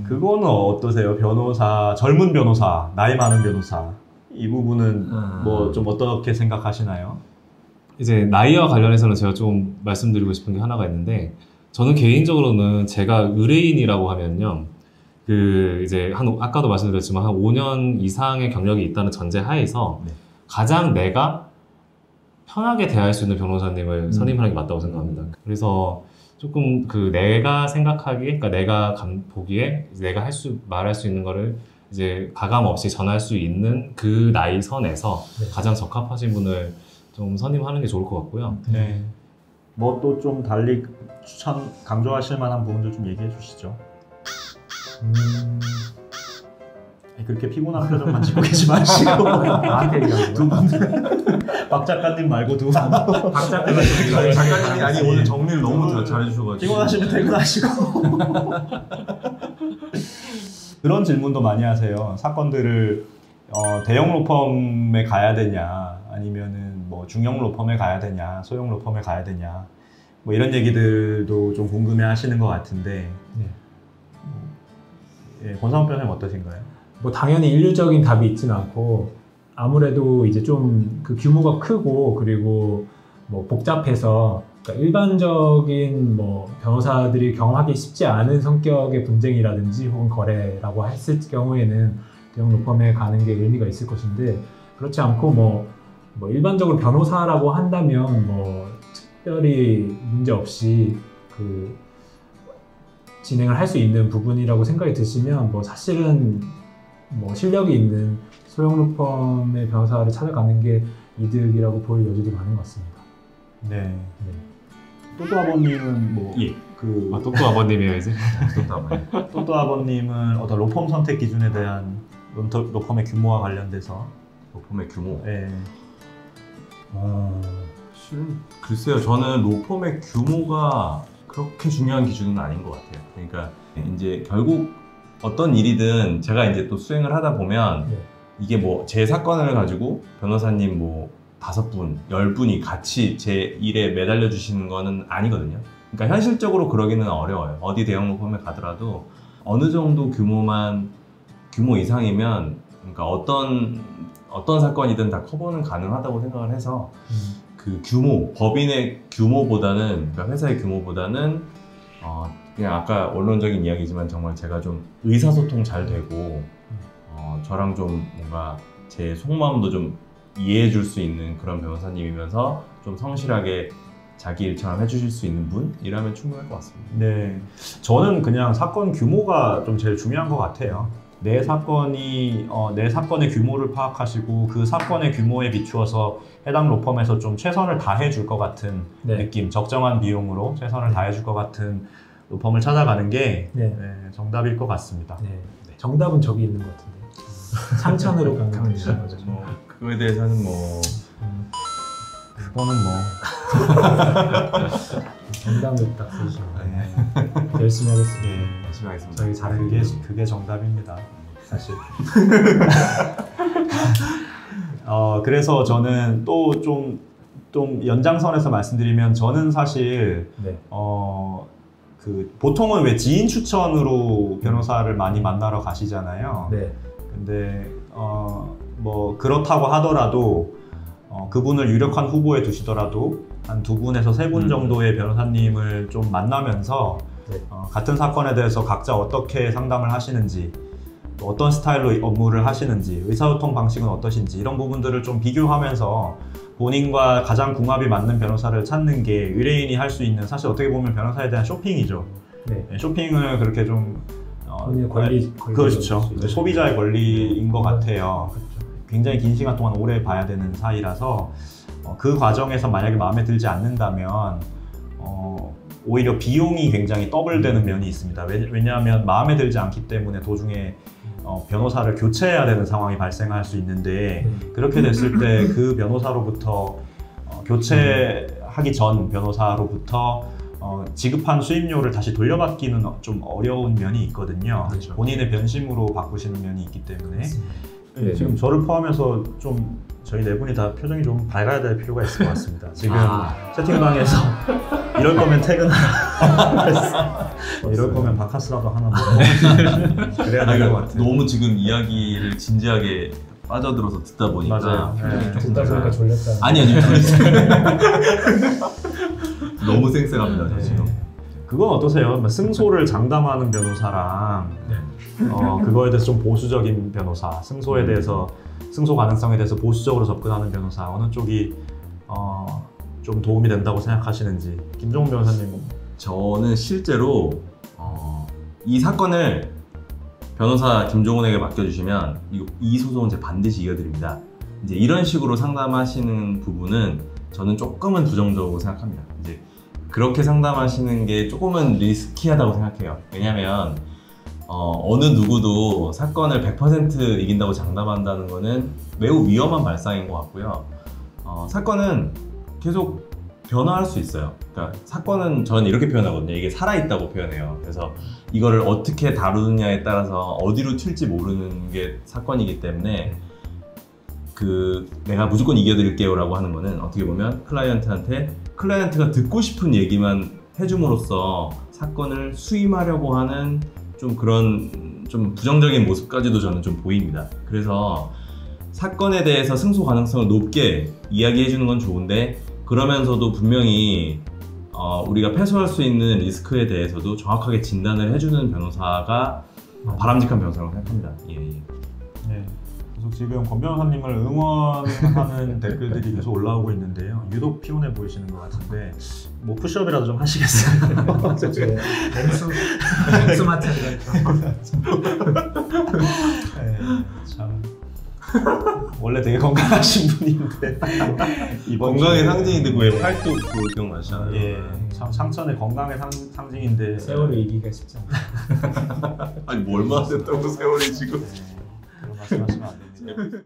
그거는 어떠세요? 변호사, 젊은 변호사, 나이 많은 변호사 이 부분은 뭐 좀 어떻게 생각하시나요? 이제 나이와 관련해서는 제가 좀 말씀드리고 싶은 게 하나가 있는데, 저는 개인적으로는 제가 의뢰인이라고 하면요, 그 이제 아까도 말씀드렸지만 한 5년 이상의 경력이 있다는 전제 하에서 네. 가장 내가 편하게 대할 수 있는 변호사님을 선임하는 게 맞다고 생각합니다. 그래서 조금 그 내가 생각하기에, 그러니까 내가 보기에 내가 말할 수 있는 거를 이제 가감 없이 전할 수 있는 그 나이 선에서 가장 적합하신 분을 좀 선임하는 게 좋을 것 같고요. 네. 뭐 또 좀 달리 강조하실 만한 부분들 좀 얘기해 주시죠. 그렇게 피곤한 표정만 짓고 계시 마시고 나한테 얘기하는 두 분, 박 작가님 말고 두 분. 박 작가님이 작가님이 오늘 정리를 너무 잘해주셔가지고 피곤하시면 퇴근하시고. 그런 질문도 많이 하세요. 사건들을 대형 로펌에 가야 되냐, 아니면은 뭐 중형 로펌에 가야 되냐, 소형 로펌에 가야 되냐, 뭐 이런 얘기들도 좀 궁금해하시는 것 같은데, 예, 권상우 변호사님 어떠신가요? 뭐 당연히 일률적인 답이 있진 않고, 아무래도 이제 좀 그 규모가 크고 그리고 뭐 복잡해서, 그러니까 일반적인 뭐 변호사들이 경험하기 쉽지 않은 성격의 분쟁이라든지 혹은 거래라고 했을 경우에는 대형 로펌에 가는 게 의미가 있을 것인데, 그렇지 않고 뭐 일반적으로 변호사라고 한다면 뭐 특별히 문제 없이 그 진행을 할 수 있는 부분이라고 생각이 드시면, 뭐 사실은 뭐 실력이 있는 소형 로펌의 변호사를 찾아가는 게 이득이라고 볼 여지도 많은 것 같습니다. 네. 또또 아버님은 뭐 또또 아버님이에요 이제. 또또 아버님은 어떤 로펌 선택 기준에 대한 로펌의 규모와 관련돼서 로펌의 규모. 네. 실은 글쎄요, 저는 로펌의 규모가 그렇게 중요한 기준은 아닌 것 같아요. 그러니까 이제 결국 어떤 일이든 제가 이제 또 수행을 하다 보면 이게 뭐 제 사건을 가지고 변호사님 뭐 5분, 10분이 같이 제 일에 매달려 주시는 거는 아니거든요. 그러니까 현실적으로 그러기는 어려워요. 어디 대형 로펌에 가더라도 어느 정도 규모 이상이면, 그러니까 어떤 사건이든 다 커버는 가능하다고 생각을 해서 그 규모, 법인의 규모보다는, 그러니까 회사의 규모보다는 그냥 아까 원론적인 이야기지만 정말 제가 좀 의사소통 잘 되고 저랑 좀 뭔가 제 속마음도 좀 이해해 줄 수 있는 그런 변호사님이면서 좀 성실하게 자기 일처럼 해주실 수 있는 분이라면 충분할 것 같습니다. 네, 저는 그냥 사건 규모가 좀 제일 중요한 것 같아요. 내 사건의 규모를 파악하시고 그 사건의 규모에 비추어서 해당 로펌에서 좀 최선을 다해 줄 것 같은 느낌, 적정한 비용으로 최선을 다해 줄 것 같은 로펌을 찾아가는 게 정답일 것 같습니다. 정답은 저기 있는 것 같은데. 상천으로 가는 거죠. 뭐 그거에 대해서는 뭐 그거는 뭐 정답을 딱 쓰시면 열심히 하겠습니다. 열심히 하겠습니다. 저희 잘하게 그게 정답입니다, 사실. 그래서 저는 또 좀 연장선에서 말씀드리면, 저는 사실 보통은 왜 지인 추천으로 변호사를 많이 만나러 가시잖아요. 근데 뭐 그렇다고 하더라도 그분을 유력한 후보에 두시더라도 한 2분에서 3분 정도의 변호사님을 좀 만나면서 같은 사건에 대해서 각자 어떻게 상담을 하시는지, 또 어떤 스타일로 업무를 하시는지, 의사소통 방식은 어떠신지, 이런 부분들을 좀 비교하면서 본인과 가장 궁합이 맞는 변호사를 찾는 게 의뢰인이 할 수 있는, 사실 어떻게 보면 변호사에 대한 쇼핑이죠. 쇼핑을 그렇게 좀 권리 그렇죠. 소비자의 권리인 것 같아요. 굉장히 긴 시간 동안 오래 봐야 되는 사이라서 그 과정에서 만약에 마음에 들지 않는다면 오히려 비용이 굉장히 더블되는 면이 있습니다. 왜냐하면 마음에 들지 않기 때문에 도중에 변호사를 교체해야 되는 상황이 발생할 수 있는데, 그렇게 됐을 때 그 변호사로부터 교체하기 전 변호사로부터 지급한 수임료를 다시 돌려받기는 좀 어려운 면이 있거든요. 본인의 변심으로 바꾸시는 면이 있기 때문에. 네, 지금 저를 포함해서 좀 저희 네 분이 다 표정이 좀 밝아야 될 필요가 있을 것 같습니다. 지금 채팅방에서 이럴 거면 퇴근하라. 이럴 거면 바카스라도 하나 먹어. 그래야 될 것 같아요. 너무 지금 이야기를 진지하게 빠져들어서 듣다 보니까 맞아요. 네. 듣다 보니까 졸렸다. 아니 너무 쌩쌩합니다. 저 지금. 그건 어떠세요? 승소를 장담하는 변호사랑 그거에 대해서 좀 보수적인 변호사, 승소에 대해서 승소 가능성에 대해서 보수적으로 접근하는 변호사 어느 쪽이 좀 도움이 된다고 생각하시는지 김종훈 변호사님. 저는 실제로 이 사건을 변호사 김종훈에게 맡겨주시면 이 소송은 제가 반드시 이겨드립니다. 이제 이런 식으로 상담하시는 부분은 저는 조금은 부정적으로 생각합니다. 이제 그렇게 상담하시는 게 조금은 리스키하다고 생각해요. 왜냐하면 어느 누구도 사건을 100% 이긴다고 장담한다는 것은 매우 위험한 발상인 것 같고요. 사건은 계속 변화할 수 있어요. 그러니까 사건은 저는 이렇게 표현하거든요. 이게 살아있다고 표현해요. 그래서 이거를 어떻게 다루느냐에 따라서 어디로 튈지 모르는 게 사건이기 때문에 내가 무조건 이겨드릴게요 라고 하는 거는 어떻게 보면 클라이언트가 듣고 싶은 얘기만 해줌으로써 사건을 수임하려고 하는 좀 그런 좀 부정적인 모습까지도 저는 좀 보입니다. 그래서 사건에 대해서 승소 가능성을 높게 이야기해 주는 건 좋은데 그러면서도 분명히 우리가 패소할 수 있는 리스크에 대해서도 정확하게 진단을 해주는 변호사가 바람직한 변호사라고 생각합니다. 예. 네. 그래서 지금 권 변호사님을 응원하는 댓글들이 계속 올라오고 있는데요. 유독 피곤해 보이시는 것 같은데 뭐 푸시업이라도 좀 하시겠어요? 엠수 마찰이랄까. 참 원래 되게 건강하신 분인데 이번 건강의 상징인데 왜 팔뚝 그거 기억나시나요? 예, 참 상천의 건강의 상징인데 세월을 이기기가 쉽지 않아요. 아니 뭐 얼마나 됐다고 세월이 지금. 그런 말씀하시면 안 됩니다.